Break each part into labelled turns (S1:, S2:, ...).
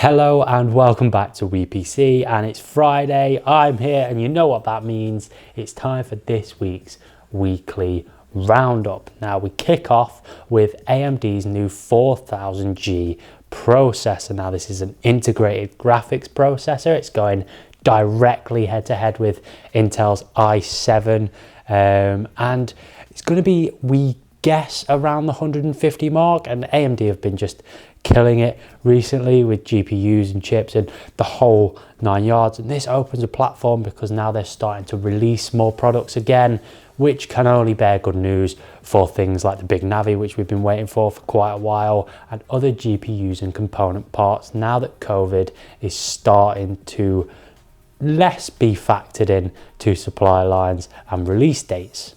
S1: Hello and welcome back to WePC, and it's Friday, I'm here, and you know what that means. It's time for this week's weekly roundup. Now we kick off with AMD's new 4000G processor. Now this is an integrated graphics processor. It's going directly head to head with Intel's i7, and it's going to be, we guess, around the 150 mark, and AMD have been just killing it recently with GPUs and chips and the whole 9 yards. And this opens a platform because now they're starting to release more products again, which can only bear good news for things like the Big Navi, which we've been waiting for quite a while, and other GPUs and component parts now that COVID is starting to less be factored in to supply lines and release dates.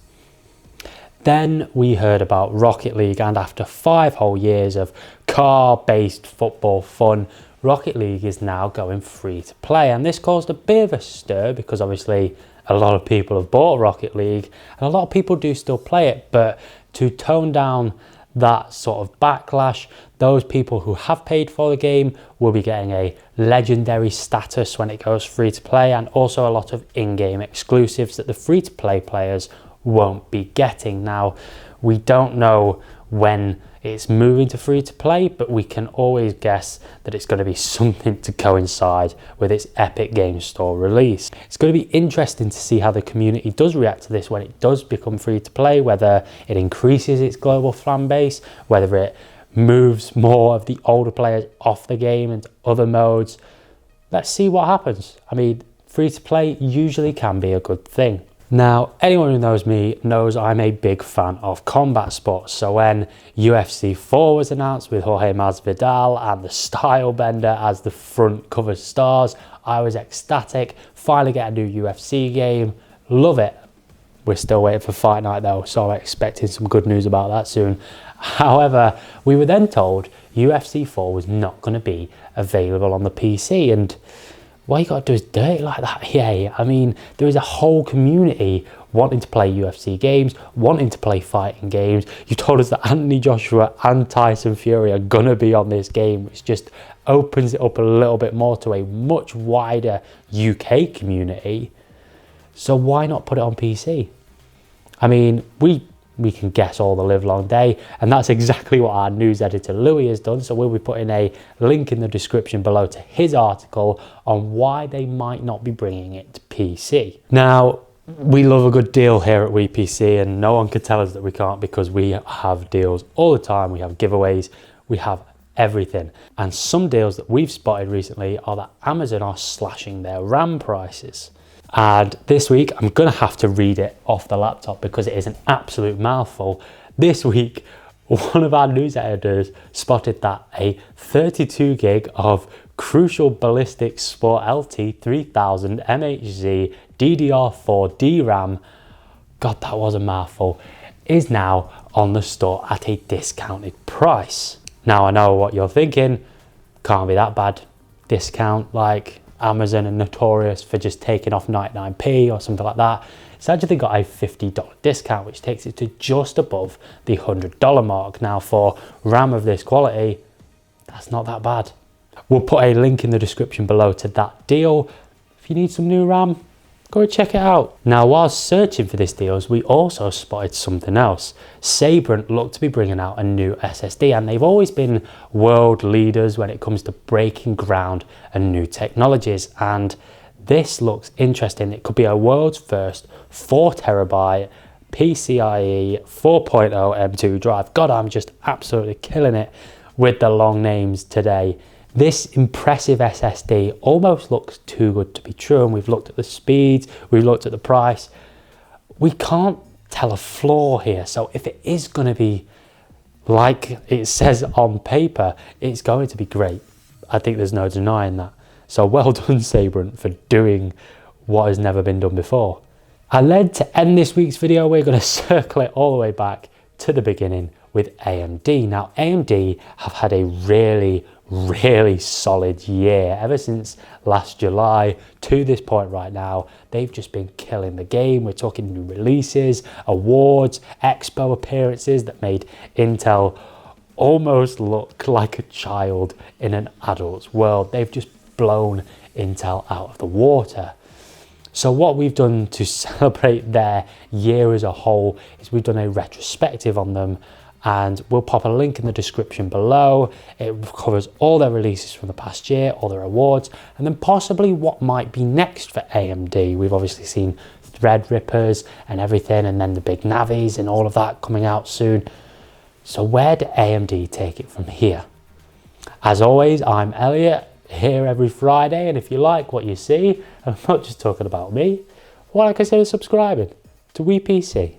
S1: Then we heard about Rocket League, and after 5 whole years of car-based football fun, Rocket League is now going free to play. And this caused a bit of a stir because obviously a lot of people have bought Rocket League and a lot of people do still play it. But to tone down that sort of backlash, those people who have paid for the game will be getting a legendary status when it goes free to play, and also a lot of in-game exclusives that the free-to-play players won't be getting. Now, we don't know when it's moving to free to play, but we can always guess that it's going to be something to coincide with its Epic Games Store release. It's going to be interesting to see how the community does react to this when it does become free to play, whether it increases its global fan base, whether it moves more of the older players off the game into other modes. Let's see what happens. I mean, free to play usually can be a good thing. Now, anyone who knows me knows I'm a big fan of combat sports. So when UFC 4 was announced with Jorge Masvidal and the Stylebender as the front cover stars, I was ecstatic. Finally get a new UFC game. Love it. We're still waiting for Fight Night though, so I'm expecting some good news about that soon. However, we were then told UFC 4 was not going to be available on the PC, and what you got to do is dirty like that, yeah. I mean, there is a whole community wanting to play UFC games, wanting to play fighting games. You told us that Anthony Joshua and Tyson Fury are going to be on this game, which just opens it up a little bit more to a much wider UK community. So why not put it on PC? I mean, we can guess all the live long day, and that's exactly what our news editor Louis has done. So we'll be putting a link in the description below to his article on why they might not be bringing it to PC. Now, we love a good deal here at WePC, and no one can tell us that we can't, because we have deals all the time. We have giveaways, we have everything. And some deals that we've spotted recently are that Amazon are slashing their RAM prices. And this week, I'm going to have to read it off the laptop because it is an absolute mouthful. This week, one of our news editors spotted that a 32 gig of Crucial Ballistic Sport LT 3000 MHz DDR4 DRAM, God, that was a mouthful, is now on the store at a discounted price. Now, I know what you're thinking, can't be that bad. Discount, like Amazon are notorious for just taking off 99p or something like that. It's actually got a $50 discount, which takes it to just above the $100 mark. Now, for RAM of this quality, that's not that bad. We'll put a link in the description below to that deal. If you need some new RAM, go check it out. Now, while searching for this deal, we also spotted something else. Sabrent looked to be bringing out a new SSD, and they've always been world leaders when it comes to breaking ground and new technologies. And this looks interesting. It could be a world's first 4TB PCIe 4.0 M2 drive. God, I'm just absolutely killing it with the long names today. This impressive SSD almost looks too good to be true, and we've looked at the speeds, we've looked at the price. We can't tell a flaw here, so if it is going to be like it says on paper, it's going to be great. I think there's no denying that. So well done, Sabrent, for doing what has never been done before. And then to end this week's video, we're going to circle it all the way back to the beginning with AMD. Now, AMD have had a really solid year ever since last July to this point right now. They've just been killing the game. We're talking new releases, awards, expo appearances that made Intel almost look like a child in an adult's world. They've just blown Intel out of the water. So what we've done to celebrate their year as a whole is we've done a retrospective on them, and we'll pop a link in the description below. It covers all their releases from the past year, all their awards, and then possibly what might be next for AMD. We've obviously seen Threadrippers and everything, and then the big Navis and all of that coming out soon. So where do AMD take it from here? As always, I'm Elliot, here every Friday, and if you like what you see, I'm not just talking about me, why not consider subscribing to WePC?